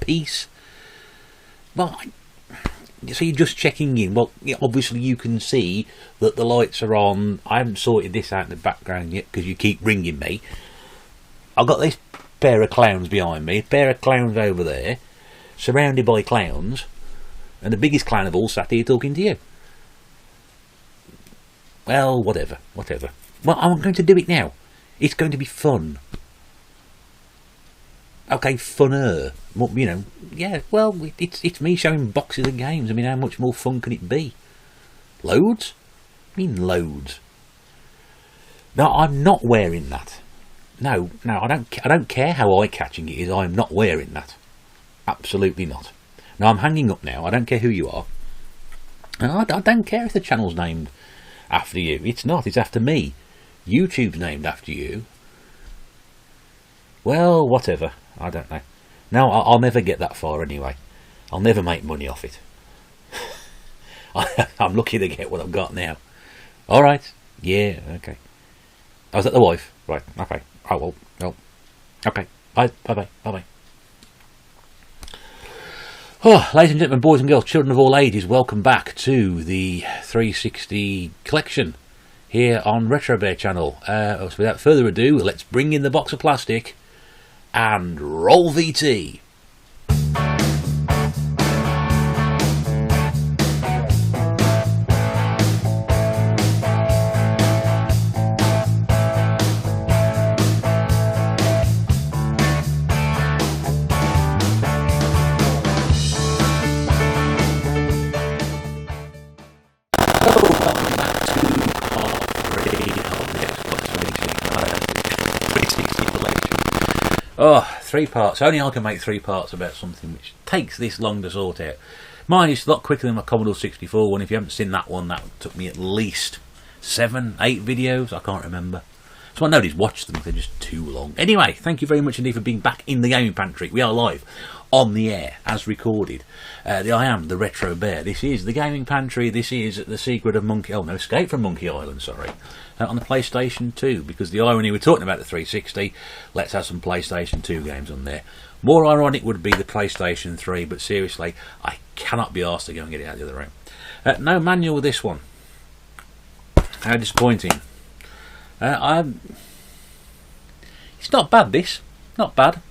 piece. Well, so you're just checking in. Well, yeah, obviously you can see that the lights are on. I haven't sorted this out in the background yet because you keep ringing me. I've got this pair of clowns behind me, a pair of clowns over there, surrounded by clowns, and the biggest clown of all sat here talking to you. Well, whatever. Well, I'm going to do it now. It's going to be fun. Okay, funner. You know, yeah, well, it's me showing boxes of games. I mean, how much more fun can it be? Loads? I mean, loads. No, I'm not wearing that. No, I don't care how eye-catching it is. I'm not wearing that. Absolutely not. Now, I'm hanging up now. I don't care who you are. And I don't care if the channel's named after you. It's not. It's after me. YouTube's named after you. Well, whatever. I don't know. No, I'll never get that far anyway. I'll never make money off it. I'm lucky to get what I've got now. Alright. Yeah, okay. Oh, is that the wife? Right, okay. Oh, well, no. Okay. Bye-bye. Oh, ladies and gentlemen, boys and girls, children of all ages, welcome back to the 360 collection here on RetroBear channel. So without further ado, let's bring in the box of plastic and roll VT. Oh, 3 parts. Only I can make 3 parts about something which takes this long to sort out. Mine is a lot quicker than my Commodore 64 one. If you haven't seen that one, that took me at least 7, 8 videos. I can't remember. So I nobody's watched them. They're just too long. Anyway, thank you very much indeed for being back in the gaming pantry. We are live on the air, as recorded. I am the RetroBear. This is the gaming pantry. This is the secret of Monkey... Oh, no, Escape from Monkey Island, sorry. On the PlayStation 2, because the irony, we're talking about the 360, let's have some PlayStation 2 games on there. More ironic would be the PlayStation 3, but seriously, I cannot be arsed to go and get it out of the other room. No manual with this one. How disappointing. It's not bad, this. Not bad.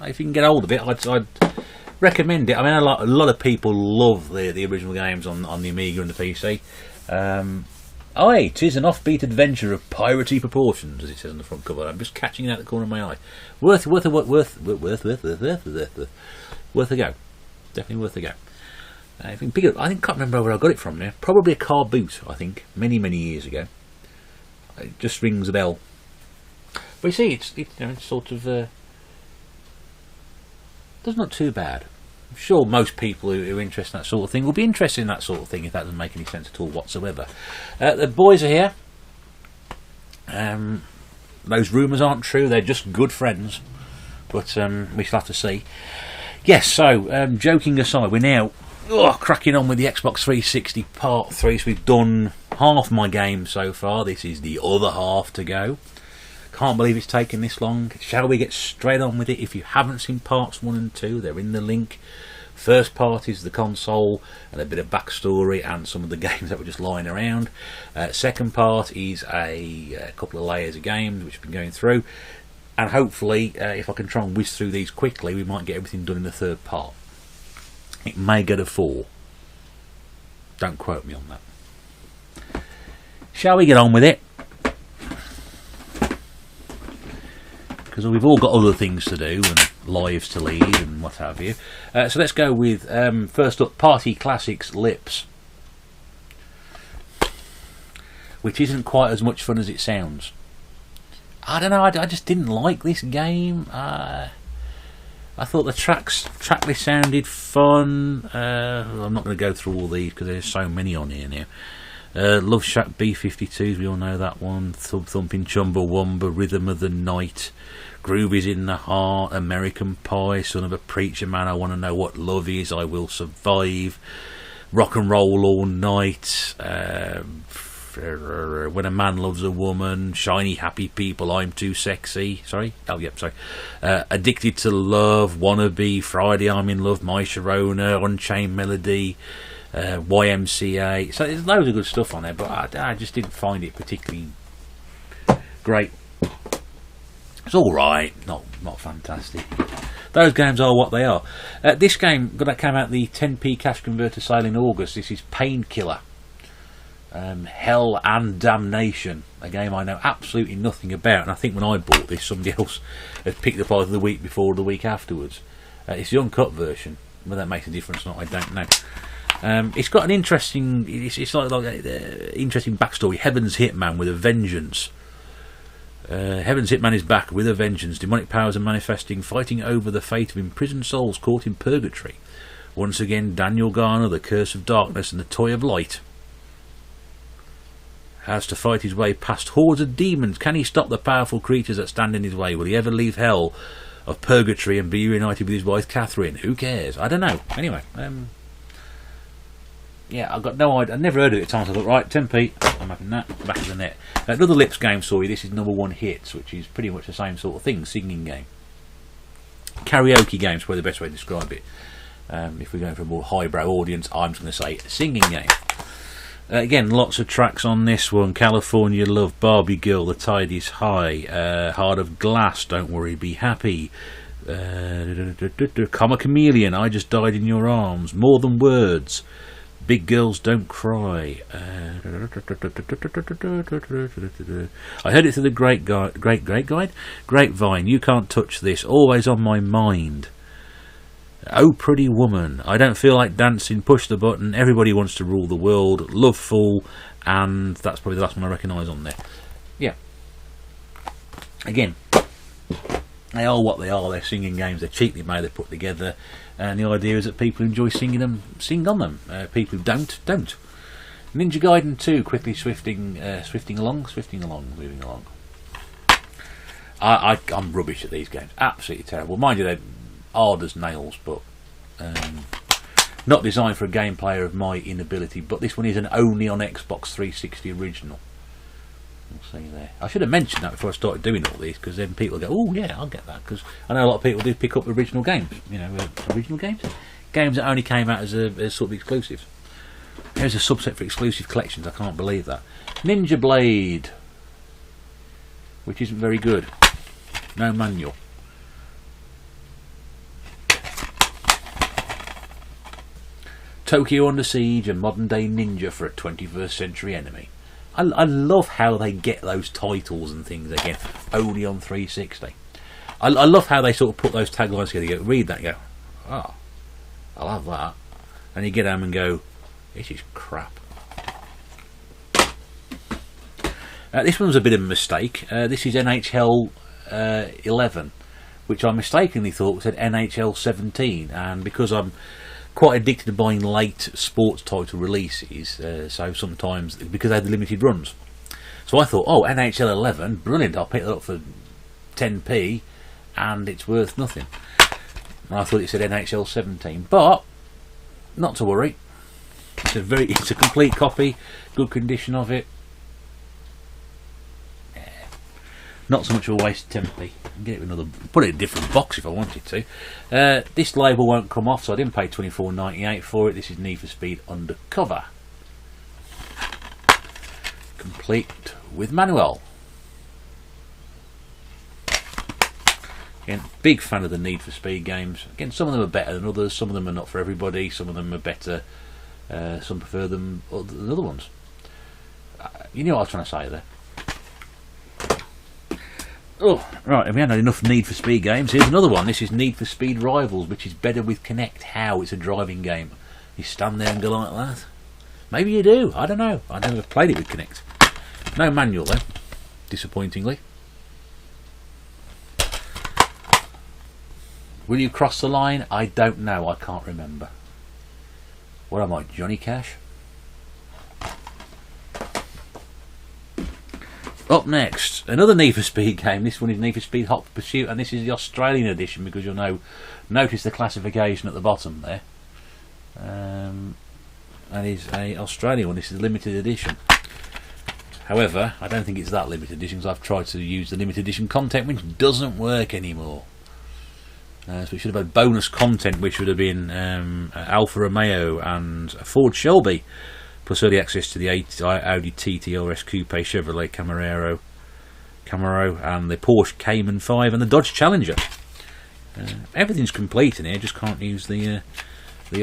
If you can get hold of it, I'd recommend it. I mean, a lot of people love the original games on the Amiga and the PC. Aye, 'tis an offbeat adventure of piratey proportions, as it says on the front cover. I'm just catching it out the corner of my eye. Worth a go. Definitely worth a go. I think can't remember where I got it from now. Probably a car boot, I think, many years ago. It just rings a bell. But you see, it's sort of it's not too bad. I'm sure most people who are interested in that sort of thing will be interested in that sort of thing, if that doesn't make any sense at all whatsoever. The boys are here. Those rumours aren't true, they're just good friends. But we shall have to see. Yes, so, joking aside, we're now cracking on with the Xbox 360 Part 3. So we've done half my game so far. This is the other half to go. Can't believe it's taken this long. Shall we get straight on with it? If you haven't seen parts 1 and 2, they're in the link. First part is the console and a bit of backstory and some of the games that were just lying around. Second part is a couple of layers of games which we've been going through. And hopefully, if I can try and whiz through these quickly, we might get everything done in the third part. It may go to 4. Don't quote me on that. Shall we get on with it? Because we've all got other things to do and lives to lead and what have you. So let's go with, first up, Party Classics Lips. Which isn't quite as much fun as it sounds. I don't know, I just didn't like this game. I thought the tracklist sounded fun. I'm not going to go through all these because there's so many on here now. Love Shack B-52s, we all know that one. Thumping Chumbawamba, Rhythm of the Night, Groove is in the Heart, American Pie, Son of a Preacher Man, I Want to Know What Love Is, I Will Survive, Rock and Roll All Night, When a Man Loves a Woman, Shiny Happy People, I'm Too Sexy. Sorry? Oh, yep, sorry. Addicted to Love, Wannabe, Friday I'm in Love, My Sharona, Unchained Melody, YMCA. So there's loads of good stuff on there, but I just didn't find it particularly great. It's alright, not fantastic. Those games are what they are. This game that came out the 10p cash converter sale in August. This is Painkiller. Hell and Damnation. A game I know absolutely nothing about. And I think when I bought this, somebody else had picked it up either the week before or the week afterwards. It's the uncut version. Whether that makes a difference or not, I don't know. It's got an interesting... It's like interesting backstory. Heaven's Hitman with a vengeance. Heaven's Hitman is back with a vengeance. Demonic powers are manifesting, fighting over the fate of imprisoned souls caught in purgatory. Once again, Daniel Garner, the curse of darkness and the toy of light, has to fight his way past hordes of demons. Can he stop the powerful creatures that stand in his way? Will he ever leave hell of purgatory and be reunited with his wife Catherine? Who cares? I don't know. Anyway, yeah, I've got no idea. I've never heard of it at times. I thought, right, 10p, I'm having that, back of the net. Another Lips game, sorry, this is Number One Hits, which is pretty much the same sort of thing, singing game. Karaoke game's probably the best way to describe it. If we're going for a more highbrow audience, I'm just going to say singing game. Again, lots of tracks on this one. California Love, Barbie Girl, The Tide is High, Heart of Glass, Don't Worry, Be Happy, Come a Chameleon, I Just Died in Your Arms, More Than Words, Big Girls Don't Cry. I heard it through the grapevine. You Can't Touch This. Always on My Mind. Oh Pretty Woman. I Don't Feel Like Dancing. Push the Button. Everybody Wants to Rule the World. Loveful. And that's probably the last one I recognise on there. Yeah. Again, they are what they are. They're singing games. They're cheaply made. They're put together. And the idea is that people who enjoy singing them, sing on them. People who don't. Ninja Gaiden 2, quickly swifting along, moving along. I'm rubbish at these games. Absolutely terrible. Mind you, they're hard as nails, but not designed for a game player of my inability. But this one is an only on Xbox 360 original. We'll see there. I should have mentioned that before I started doing all these, because then people go, oh yeah, I'll get that, because I know a lot of people do pick up original games, you know, original games that only came out as sort of exclusives. There's a subset for exclusive collections. I can't believe that. Ninja Blade, which isn't very good. No manual. Tokyo Under Siege, a modern day ninja for a 21st century enemy. I love how they get those titles and things again, only on 360. I love how they sort of put those taglines together. You go, read that and go, oh, I'll have that. And you get home and go, this is crap. This one's a bit of a mistake. This is NHL 11, which I mistakenly thought said NHL 17. And because I'm quite addicted to buying late sports title releases, so sometimes because they had the limited runs, so I thought, oh, NHL 11, brilliant, I'll pick it up for 10p and it's worth nothing. And I thought it said NHL 17, but not to worry, it's a complete copy, good condition of it. Not so much of a waste of 10p. Get it another, put it in a different box if I wanted to. This label won't come off, so I didn't pay $24.98 for it. This is Need for Speed Undercover, complete with manual. Again, big fan of the Need for Speed games. Again, some of them are better than others. Some of them are not for everybody. Some of them are better. Some prefer them than other ones. You know what I was trying to say there. Oh, right, and we haven't had enough Need for Speed games. Here's another one. This is Need for Speed Rivals, which is better with Kinect. How? It's a driving game. You stand there and go like that? Maybe you do. I don't know. I never played it with Kinect. No manual, though, disappointingly. Will you cross the line? I don't know. I can't remember. What am I, Johnny Cash? Up next, another Need for Speed game. This one is Need for Speed Hot Pursuit, and this is the Australian edition, because you'll notice the classification at the bottom there. And it's a Australian one. This is a limited edition. However, I don't think it's that limited edition, because I've tried to use the limited edition content, which doesn't work anymore. So we should have had bonus content, which would have been Alfa Romeo and a Ford Shelby, plus early access to the Audi TT RS Coupe, Chevrolet Camaro, and the Porsche Cayman 5 and the Dodge Challenger. Everything's complete in here. Just can't use the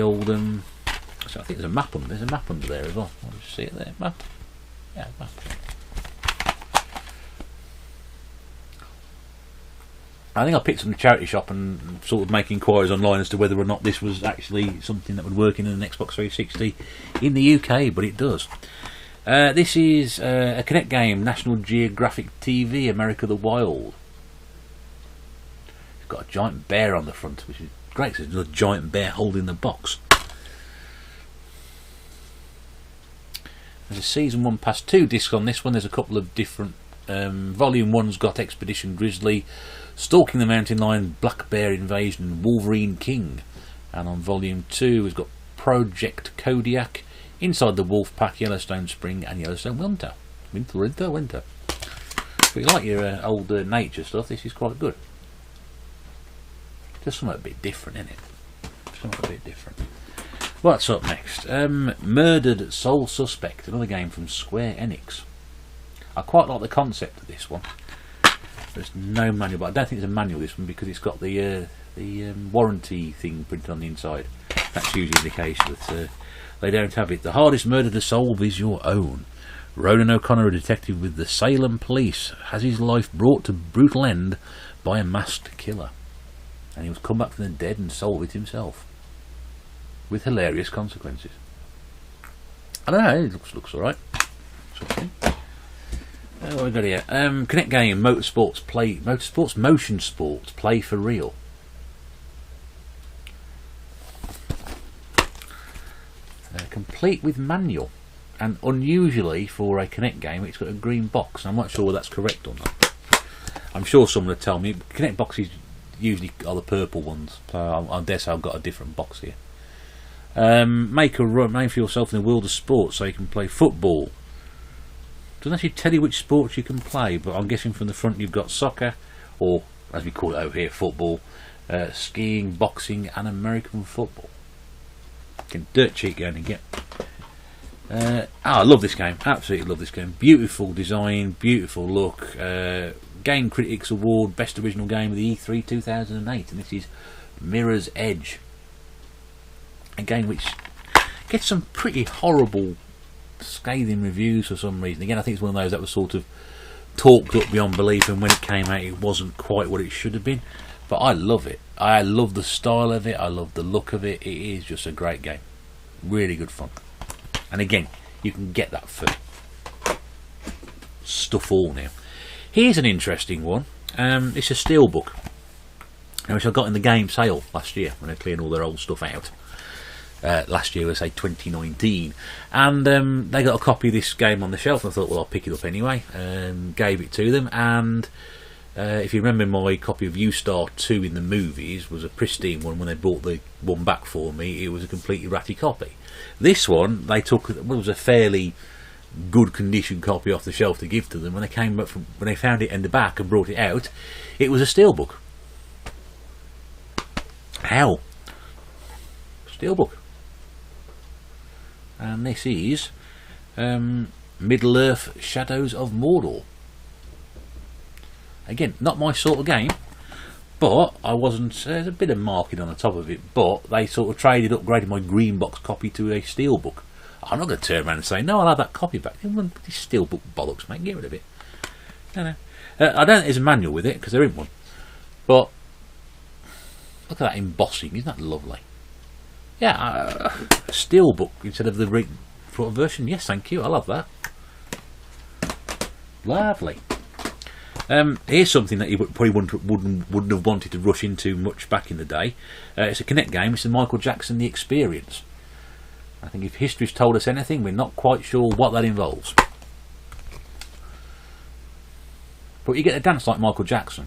old. So I think there's a map under. There's a map under there as well. I'll just see it there. Map. Yeah, map. I think I picked from the charity shop and sort of make inquiries online as to whether or not this was actually something that would work in an Xbox 360 in the UK, but it does. This is a Kinect game, National Geographic TV, America the Wild. It's got a giant bear on the front, which is great, because there's a giant bear holding the box. There's a Season 1 Pass 2 disc on this one. There's a couple of different... Volume 1's got Expedition Grizzly, Stalking the Mountain Lion, Black Bear Invasion, and Wolverine King. And on Volume 2 we've got Project Kodiak, Inside the Wolf Pack, Yellowstone Spring, and Yellowstone Winter. Winter. If you like your old nature stuff, this is quite good. Just something a bit different, isn't it? Something a bit different. What's up next? Murdered Soul Suspect, another game from Square Enix. I quite like the concept of this one. There's no manual, but I don't think there's a manual this one, because it's got the warranty thing printed on the inside. That's usually the case, but they don't have it. The hardest murder to solve is your own. Ronan O'Connor, a detective with the Salem police, has his life brought to brutal end by a masked killer, and he must come back from the dead and solve it himself, with hilarious consequences. I don't know, it looks alright. What we got here? Kinect game, Motorsports Motion Sports, Play for Real. Complete with manual, and unusually for a Kinect game, it's got a green box. I'm not sure whether that's correct or not. I'm sure someone will tell me. Kinect boxes usually are the purple ones, so I dare say I've got a different box here. Make a run, name for yourself in the world of sports, so you can play football. Doesn't actually tell you which sports you can play, but I'm guessing from the front you've got soccer, or as we call it over here, football, skiing, boxing, and American football. Dirt cheap going again. I love this game. Absolutely love this game. Beautiful design, beautiful look. Game Critics Award, Best Original Game of the E3 2008, and this is Mirror's Edge. A game which gets some pretty horrible, scathing reviews for some reason. Again, I think it's one of those that was sort of talked up beyond belief, and when it came out it wasn't quite what it should have been. But I love it. I love the style of it. I love the look of it. It is just a great game. Really good fun. And again, you can get that for stuff all now. Here's an interesting one. It's a Steelbook, which I got in the game sale last year when they cleared all their old stuff out. Last year, let's say 2019, and they got a copy of this game on the shelf, and I thought, well, I'll pick it up anyway, and gave it to them. And if you remember, my copy of U-Star 2 in the movies was a pristine one. When they brought the one back for me, it was a completely ratty copy. This one, they took, well, it was a fairly good condition copy off the shelf to give to them. When they came up from, when they found it in the back and brought it out, it was a Steelbook. How? Steelbook. And this is Middle-earth Shadows of Mordor. Again, not my sort of game, but I wasn't. There's a bit of marking on the top of it, but they sort of upgraded my green box copy to a Steelbook. I'm not going to turn around and say, no, I'll have that copy back. This Steelbook bollocks, mate, get rid of it. No. I don't think there's a manual with it, because there isn't one. But look at that embossing, isn't that lovely? Yeah, a Steelbook instead of the front version. Yes, thank you, I love that. Lovely. Here's something that you probably wouldn't have wanted to rush into much back in the day. It's a Kinect game. It's the Michael Jackson The Experience. I think if history's told us anything, we're not quite sure what that involves. But you get to dance like Michael Jackson.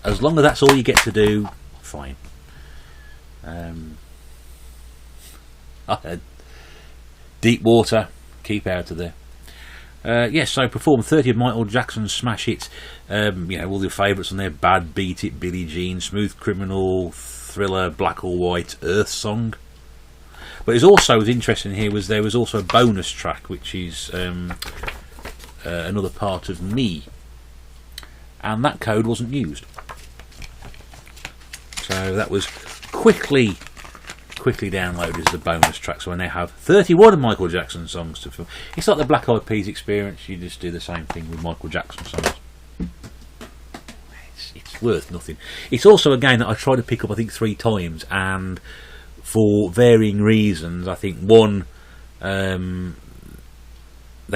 As long as that's all you get to do, fine. Deep water, keep out of there. Yes, so performed 30 of Michael Jackson's smash hits. You know, all the favourites on there: Bad, Beat It, Billie Jean, Smooth Criminal, Thriller, Black or White, Earth Song. But was interesting here was there was also a bonus track, which is another part of Me, and that code wasn't used. So that was quickly downloaded as a bonus track. So I now have 31 of Michael Jackson songs to film. It's like the Black Eyed Peas experience. You just do the same thing with Michael Jackson songs. It's worth nothing. It's also a game that I tried to pick up, I think, 3 times, and for varying reasons. I think one, they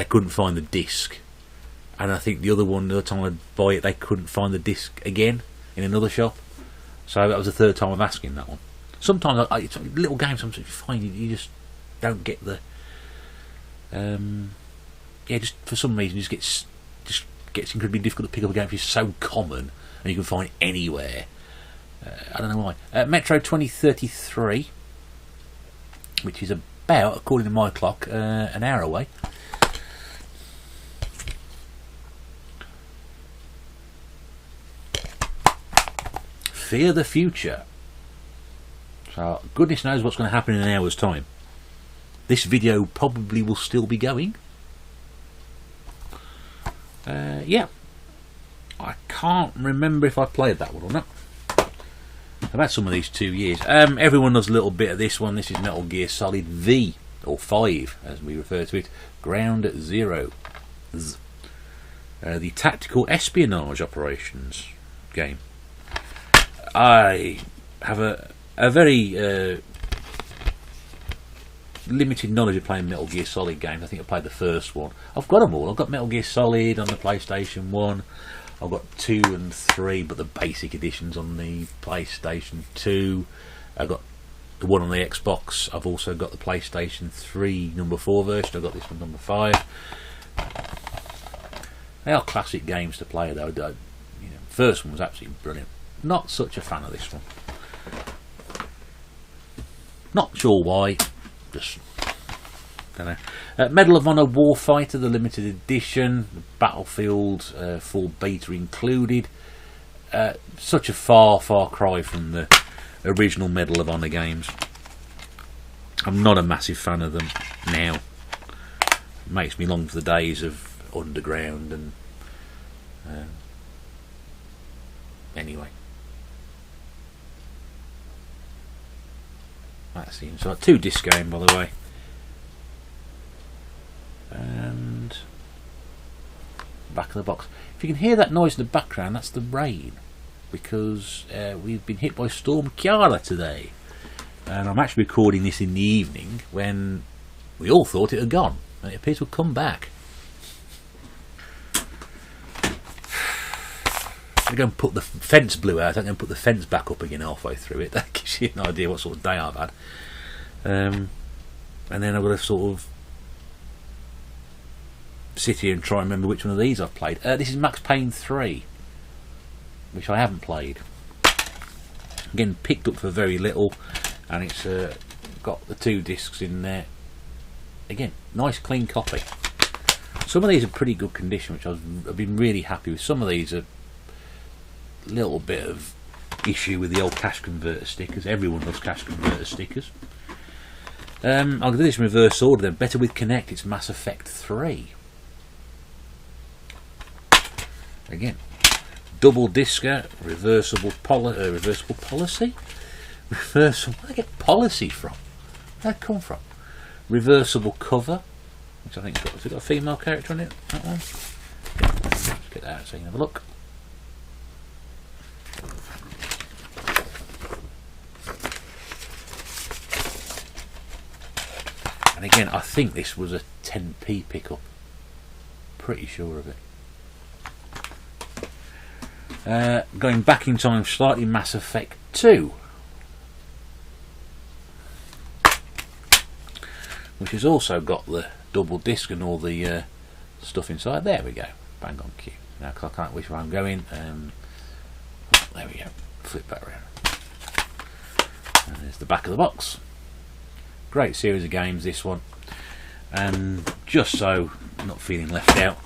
couldn't find the disc, and I think the other other time I'd buy it, they couldn't find the disc again in another shop. So that was the 3rd time I'm asking that one. Sometimes it's little games. Sometimes you find you just don't get the. Just for some reason, it just gets incredibly difficult to pick up a game if it's so common and you can find it anywhere. I don't know why. Metro 2033, which is about, according to my clock, an hour away. Fear the Future. So goodness knows what's going to happen in an hour's time. This video probably will still be going. Yeah, I can't remember if I played that one or not. I've had some of these 2 years. Everyone does a little bit of this one. This is Metal Gear Solid V, or 5 as we refer to it, Ground Zero. The tactical espionage operations game. I have a very limited knowledge of playing Metal Gear Solid games. I think I played the first one. I've got them all. I've got Metal Gear Solid on the PlayStation 1. I've got 2 and 3, but the basic editions on the PlayStation 2. I've got the one on the Xbox. I've also got the PlayStation 3 number 4 version. I've got this one number 5. They are classic games to play, though. First one was absolutely brilliant. Not such a fan of this one. Not sure why. Just don't know. Medal of Honor Warfighter, the limited edition, Battlefield full beta included. Such a far cry from the original Medal of Honor games. I'm not a massive fan of them now. It makes me long for the days of Underground and anyway. That seems like 2 disc game, by the way. And back of the box. If you can hear that noise in the background, that's the rain, because we've been hit by Storm Kiara today, and I'm actually recording this in the evening when we all thought it had gone, and it appears to have come back. I'm going to put the fence blew out. I'm going to put the fence back up again halfway through it. That gives you an idea what sort of day I've had. And then I've got to sort of sit here and try and remember which one of these I've played. This is Max Payne 3, which I haven't played. Again, picked up for very little, and it's got the 2 discs in there. Again, nice clean copy. Some of these are pretty good condition, which I've been really happy with. Some of these are little bit of issue with the old cash converter stickers. Everyone loves cash converter stickers. I'll do this in reverse order then. Better with Kinect, it's Mass Effect 3. Again, double discer, reversible policy? Reversible, where did I get policy from? Where'd that come from? Reversible cover, which I think has it got a female character on it? That one? Let's get that out so you can have a look. And again, I think this was a 10p pickup. Pretty sure of it. Going back in time slightly, Mass Effect 2, which has also got the double disc and all the stuff inside. There we go. Bang on cue. Now, because I can't wish where I'm going. There we go. Flip that around. And there's the back of the box. Great series of games, this one. And just so not feeling left out.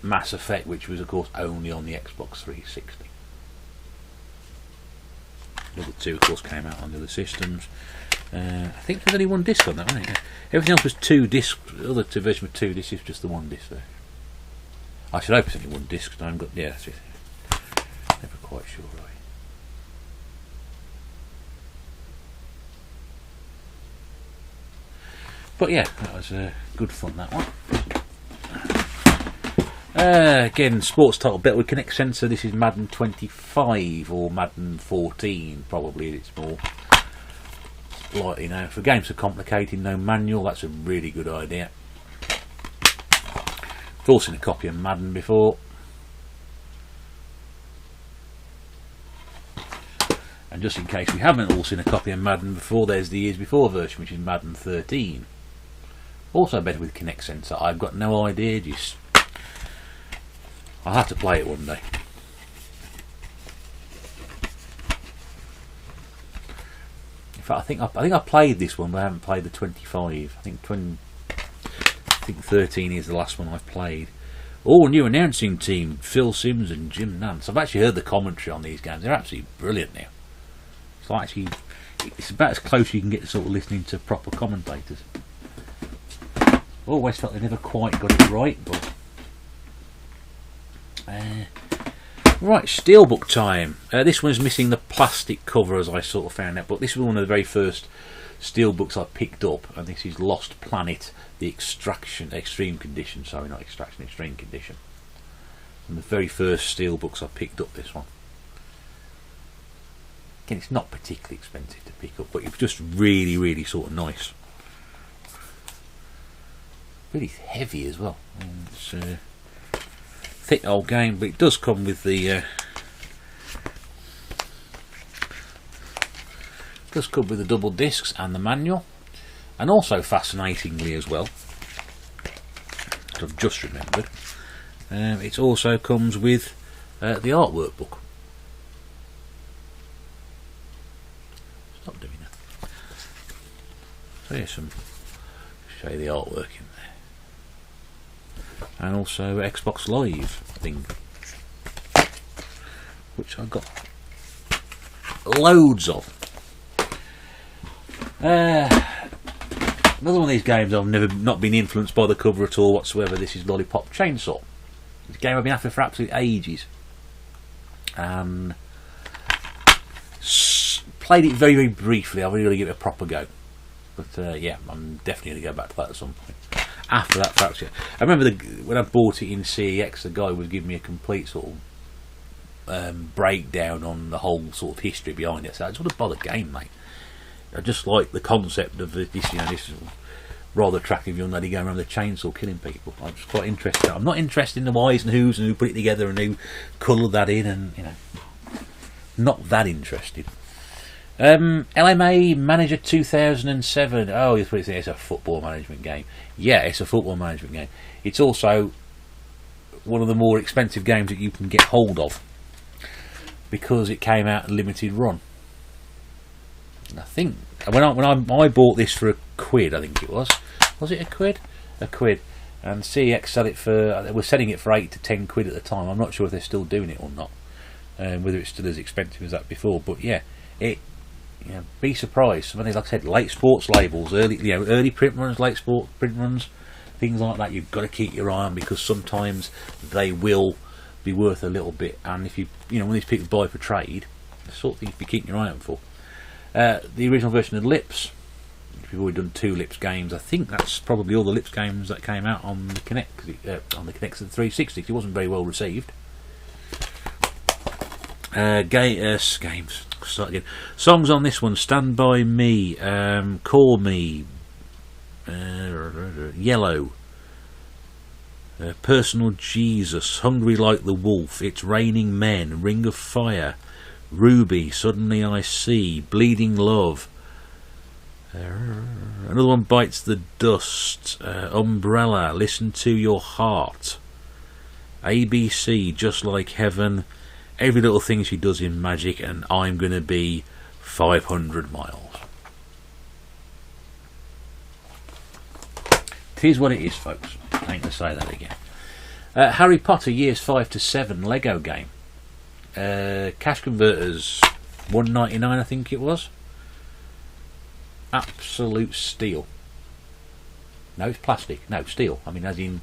Mass Effect, which was of course only on the Xbox 360. The other two of course came out on the other systems. I think there's only one disc on that, wasn't it? Everything else was 2 discs. The other two versions were 2 discs. This is just the 1 disc there. I should hope it's only 1 disc. I haven't got. Yeah, that's it. Never quite sure, right? But yeah, that was good fun, that one. Again, sports title bet with Kinect sensor. This is Madden 25 or Madden 14, probably. It's more likely now. For games so complicated, no manual, that's a really good idea. I've all seen a copy of Madden before. And just in case we haven't all seen a copy of Madden before, there's the years before version, which is Madden 13. Also better with Kinect sensor. I've got no idea, just I'll have to play it one day. In fact, I think I played this one, but I haven't played the 25. I think 13 is the last one I've played. Oh, new announcing team, Phil Simms and Jim Nance. I've actually heard the commentary on these games. They're absolutely brilliant now. It's about as close as you can get to sort of listening to proper commentators. Always felt they never quite got it right, but right, Steelbook time. This one's missing the plastic cover, as I sort of found out, but this was one of the very first Steelbooks I picked up, and this is Lost Planet, the Extreme Condition. Sorry, not Extraction, Extreme Condition. And the very first Steelbooks I picked up, this one. Again, it's not particularly expensive to pick up, but it's just really, really sort of nice. Really heavy as well. It's a thick old game, but it does come with the double discs and the manual, and also fascinatingly as well, I've just remembered, it also comes with the artwork book. Stop doing that. So here's some, show you the artwork in there. And also Xbox Live thing, which I got loads of. Another one of these games I've not been influenced by the cover at all whatsoever. This is Lollipop Chainsaw. It's a game I've been after for absolute ages, and played it very, very briefly. I've really got to give it a proper go. But yeah, I'm definitely going to go back to that at some point. After that, perhaps, yeah. I remember when I bought it in CEX, the guy was giving me a complete sort of breakdown on the whole sort of history behind it. So I just want to buy the game, mate. I just like the concept of this, this rather attractive young lady going around with a chainsaw killing people. I'm just quite interested. I'm not interested in the whys and whos and who put it together and who coloured that in, and not that interested. LMA Manager 2007. Oh, you put it there, it's a football management game. Yeah, it's a football management game. It's also one of the more expensive games that you can get hold of, because it came out limited run. And I think when I bought this for £1, I think it was it £1? £1. And CEX said it for, they were selling it for £8 to £10 at the time. I'm not sure if they're still doing it or not, whether it's still as expensive as that before. But yeah, be surprised. Some of these, like I said, late sports labels, early print runs, late sport print runs, things like that. You've got to keep your eye on, because sometimes they will be worth a little bit. And if when these people buy for trade, the sort of things to be keeping your eye out for. The original version of Lips. We've already done 2 Lips games. I think that's probably all the Lips games that came out on the Kinect, on the Kinect of the 360. It wasn't very well received. Games. Start again. Songs on this one: Stand By Me, Call Me, Yellow, Personal Jesus, Hungry Like the Wolf, It's Raining Men, Ring of Fire, Ruby, Suddenly I See, Bleeding Love, another one, Bites the Dust, Umbrella, Listen to Your Heart, ABC, Just Like Heaven, Every Little Thing She Does in Magic, and I'm Gonna Be 500 Miles. 'Tis what it is, folks. I ain't gonna say that again. Harry Potter Years 5 to 7 Lego game. Cash converters, $1.99 I think it was. Absolute steal. No, it's plastic. No, steel. I mean, as in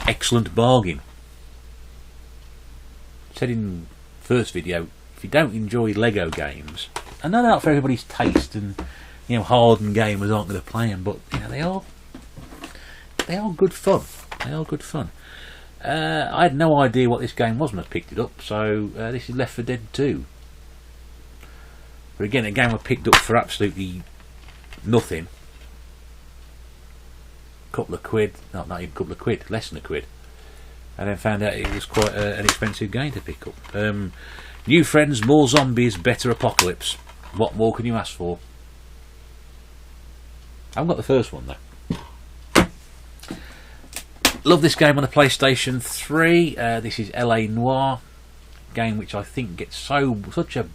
excellent bargain. Said in first video, if you don't enjoy Lego games, I know they're not for everybody's taste, and you know, hardened gamers aren't going to play them, but you know, they are good fun. They are good fun. I had no idea what this game was when I picked it up, so this is Left 4 Dead 2. But again, a game I picked up for absolutely nothing. Couple of quid, not even a couple of quid, less than a quid. And then found out it was quite an expensive game to pick up. New friends, more zombies, better apocalypse. What more can you ask for? I haven't got the first one though. Love this game on the PlayStation 3. This is LA Noire, game which I think gets such a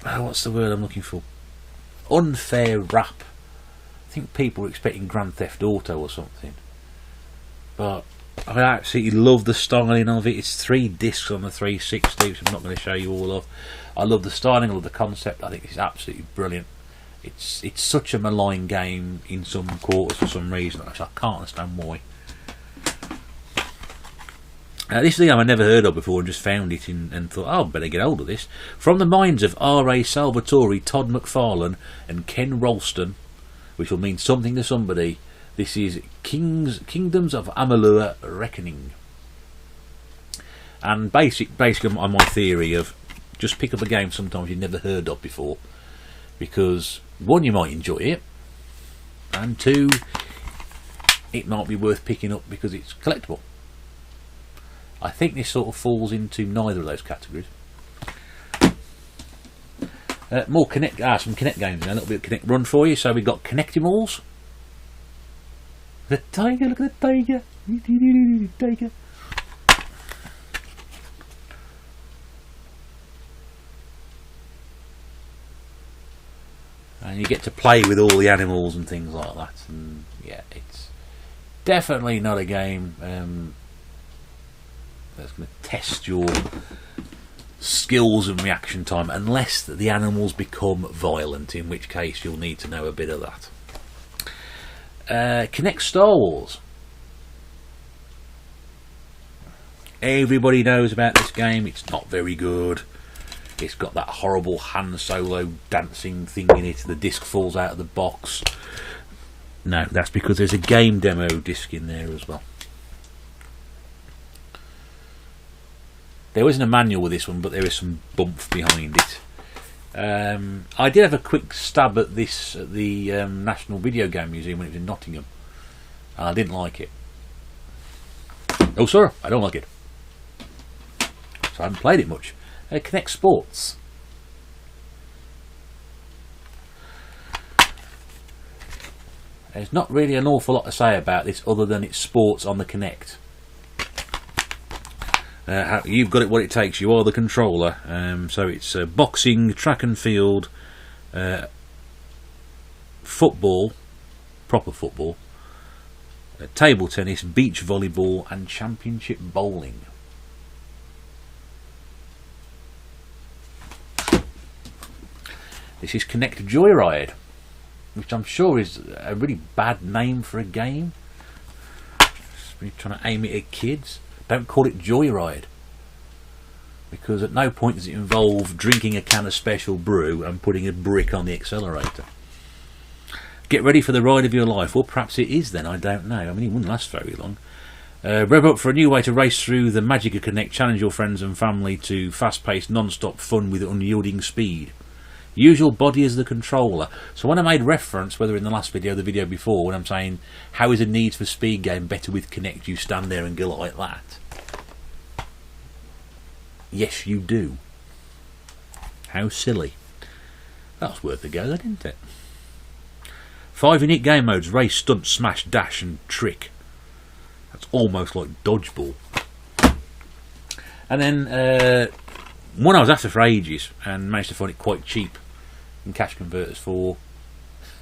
what's the word I'm looking for? Unfair rap. I think people were expecting Grand Theft Auto or something, but I absolutely love the styling of it. It's 3 discs on the 360, which I'm not going to show you all of. I love the styling, I love the concept. I think it's absolutely brilliant. It's such a malign game in some quarters for some reason. I can't understand why. This is a game I never heard of before and just found it and thought, oh, I better get hold of this. From the minds of R.A. Salvatore, Todd McFarlane and Ken Rolston, which will mean something to somebody, this is Kingdoms of Amalur Reckoning. And basically on my theory of just pick up a game sometimes you've never heard of before, because 1, you might enjoy it, and 2, it might be worth picking up because it's collectible. I think this sort of falls into neither of those categories. More Kinect, some Kinect games now, a little bit of Kinect run for you. So we've got Kinectimals. The tiger, look at the tiger. Tiger. And you get to play with all the animals and things like that. And yeah, it's definitely not a game that's going to test your skills and reaction time, unless the animals become violent, in which case you'll need to know a bit of that. Kinect Star Wars. Everybody knows about this game. It's not very good. It's got that horrible Han Solo dancing thing in it. The disc falls out of the box. No, that's because there's a game demo disc in there as well. There isn't a manual with this one, but there is some bump behind it. I did have a quick stab at this at the National Video Game Museum when it was in Nottingham, and I didn't like it. Oh, sir, I don't like it. So I haven't played it much. Kinect Sports. There's not really an awful lot to say about this other than it's sports on the Kinect. You've got it what it takes. You are the controller. So it's boxing, track and field, football, proper football, table tennis, beach volleyball and championship bowling. This is Kinect Joyride, which I'm sure is a really bad name for a game. You're trying to aim it at kids. Don't call it Joyride, because at no point does it involve drinking a can of special brew and putting a brick on the accelerator. Get ready for the ride of your life. Well, perhaps it is then, I don't know. I mean, it wouldn't last very long. Rev up for a new way to race through the magic of Kinect. Challenge your friends and family to fast-paced, non-stop fun with unyielding speed. Use your body as the controller. So when I made reference, whether in the last video or the video before, when I'm saying how is a Need for Speed game better with Kinect, you stand there and go like that. Yes, you do. How silly. That was worth a go, didn't it? 5 unique game modes: race, stunt, smash, dash and trick. That's almost like dodgeball. And then one I was after for ages and managed to find it quite cheap in cash converters for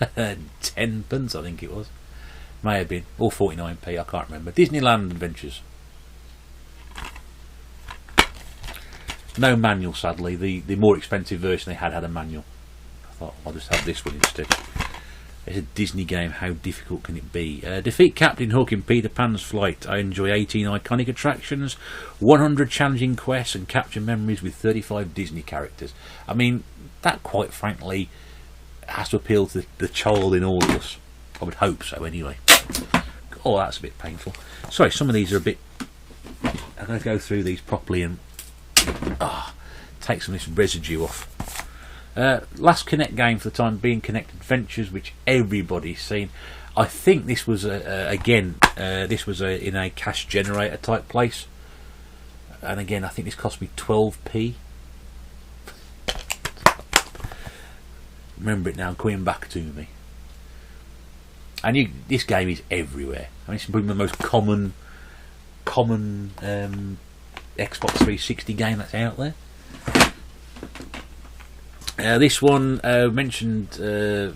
10p, I think it was. May have been, or 49p, I can't remember. Disneyland Adventures. No manual, sadly. The more expensive version they had a manual. I thought I'll just have this one instead. It's a Disney game. How difficult can it be? Defeat Captain Hook in Peter Pan's Flight. I enjoy 18 iconic attractions, 100 challenging quests, and capture memories with 35 Disney characters. I mean, that quite frankly has to appeal to the child in all of us. I would hope so, anyway. Oh, that's a bit painful. Sorry, some of these are a bit... I'm going to go through these properly and take some of this residue off. Last Kinect game for the time being, Kinect Adventures, which everybody's seen. I think this was in a cash generator type place, and again I think this cost me 12p. Remember it now, coming back to me. And this game is everywhere. I mean, it's probably the most common Xbox 360 game that's out there. This one mentioned the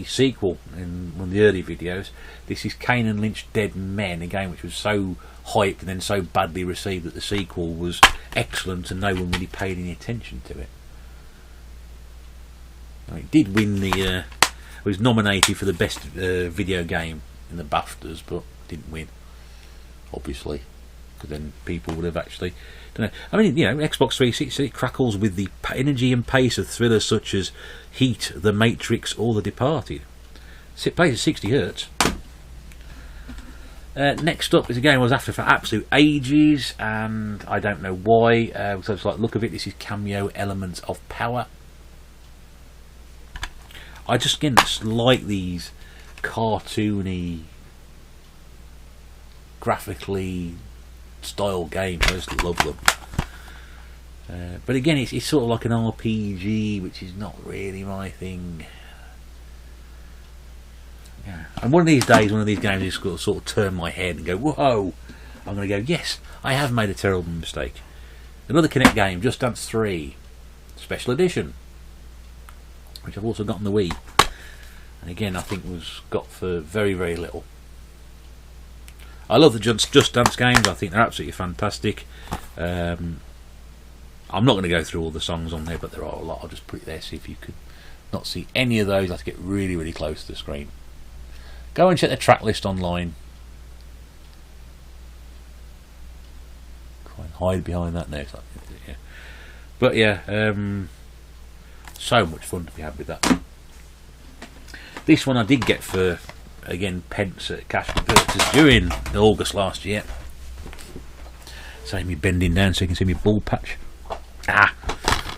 sequel in one of the early videos. This is Kane and Lynch Dead Men, a game which was so hyped and then so badly received that the sequel was excellent and no one really paid any attention to it. It did win the... it was nominated for the best video game in the BAFTAs, but didn't win, obviously, because then people would have actually... Don't know. I mean, you know, Xbox 360 crackles with the energy and pace of thrillers such as Heat, The Matrix, or The Departed. It plays at 60 Hz. Next up is a game I was after for absolute ages, and I don't know why. So I just like the look of it. This is Cameo Elements of Power. I just like these cartoony, graphically style games. I just love them. But again, it's sort of like an RPG, which is not really my thing. Yeah. And one of these days, one of these games is going to sort of turn my head and go, whoa! I'm going to go, yes, I have made a terrible mistake. Another Kinect game, Just Dance 3 Special Edition, which I've also got on the Wii, and again I think was got for very, very little. I love the Just Dance games. I think they're absolutely fantastic. I'm not going to go through all the songs on there, but there are a lot. I'll just put it there, see if you could not see any of those. I have to get really, really close to the screen. Go and check the track list online. Try and hide behind that now. Yeah. But yeah, so much fun to be had with that. This one I did get for, again, pence at cash converters during August last year. Save me bending down so you can see me ball patch.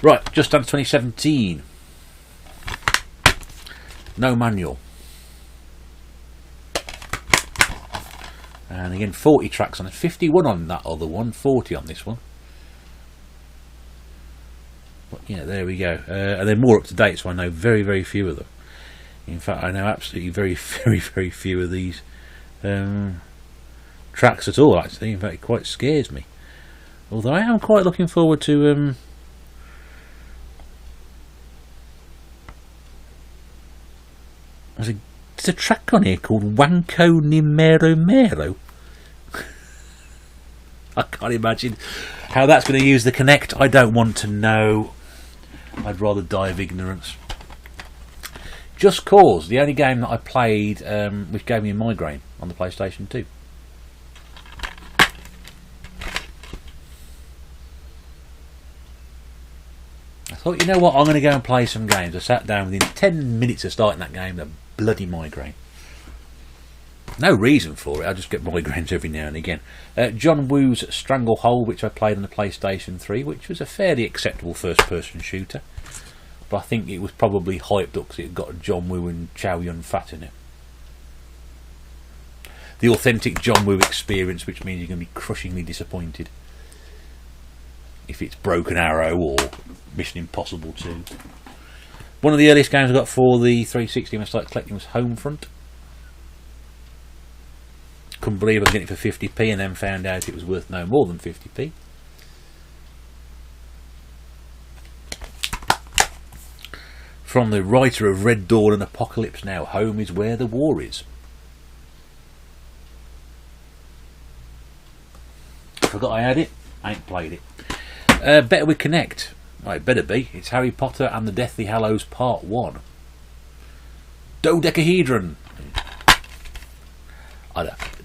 Right, Just Dance 2017. No manual. And again, 40 tracks on it. 51 on that other one, 40 on this one. But yeah, there we go. And they're more up to date, so I know very, very few of them. In fact, I know absolutely very, very, very few of these tracks at all, actually. In fact, it quite scares me. Although I am quite looking forward to... there's a track on here called Wanko Ni Mero Mero. I can't imagine how that's going to use the Kinect. I don't want to know. I'd rather die of ignorance. Just Cause, the only game that I played which gave me a migraine on the PlayStation 2. I thought, you know what, I'm going to go and play some games. I sat down within 10 minutes of starting that game, a bloody migraine. No reason for it, I just get migraines every now and again. John Woo's Stranglehold, which I played on the PlayStation 3, which was a fairly acceptable first-person shooter. But I think it was probably hyped up because it got John Woo and Chow Yun-Fat in it. The authentic John Woo experience, which means you're going to be crushingly disappointed if it's Broken Arrow or Mission Impossible 2. One of the earliest games I got for the 360 when I started collecting was Homefront. Couldn't believe I was getting it for 50p and then found out it was worth no more than 50p. From the writer of Red Dawn and Apocalypse Now, home is where the war is. Forgot I had it. I ain't played it. Better with Kinect. Well, it better be. It's Harry Potter and the Deathly Hallows Part 1. Dodecahedron.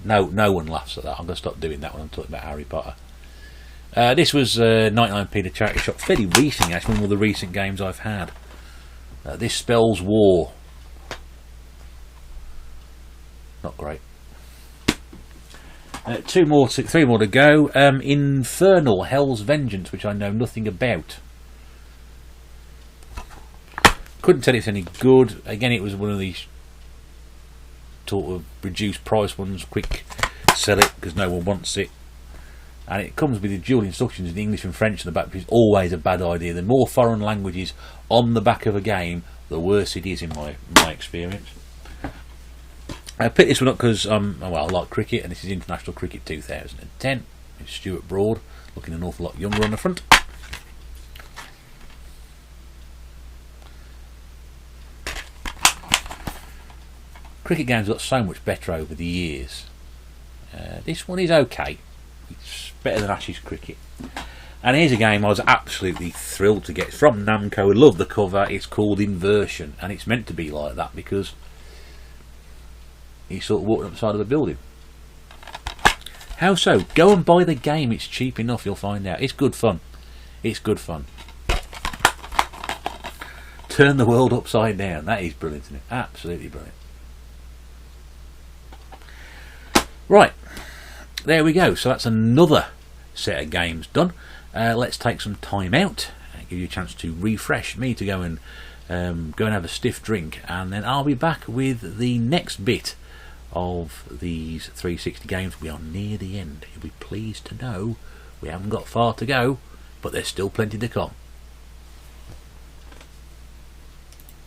No one laughs at that. I'm going to stop doing that when I'm talking about Harry Potter. This was 99p to charity shop. Fairly recent, actually, one of the recent games I've had. This spells war. Not great. Three more to go. Infernal Hell's Vengeance, which I know nothing about. Couldn't tell if it's any good. Again, it was one of these sort of reduced price ones. Quick sell it because no one wants it. And it comes with the dual instructions in English and French on the back, which is always a bad idea. The more foreign languages on the back of a game, the worse it is in my experience. I picked this one up because I like cricket, and this is International Cricket 2010. It's Stuart Broad, looking an awful lot younger on the front. Cricket games got so much better over the years. This one is okay. It's better than Ashes Cricket. And here's a game I was absolutely thrilled to get. It's from Namco. I love the cover. It's called Inversion, and it's meant to be like that because he's sort of walking up the side of a building. How so? Go and buy the game. It's cheap enough. You'll find out. It's good fun. It's good fun. Turn the world upside down. That is brilliant, isn't it? Absolutely brilliant. Right, there we go. So that's another set of games done. Let's take some time out and give you a chance to refresh, me to go and have a stiff drink, and then I'll be back with the next bit of these 360 games. We are near the end. You'll be pleased to know we haven't got far to go, but there's still plenty to come.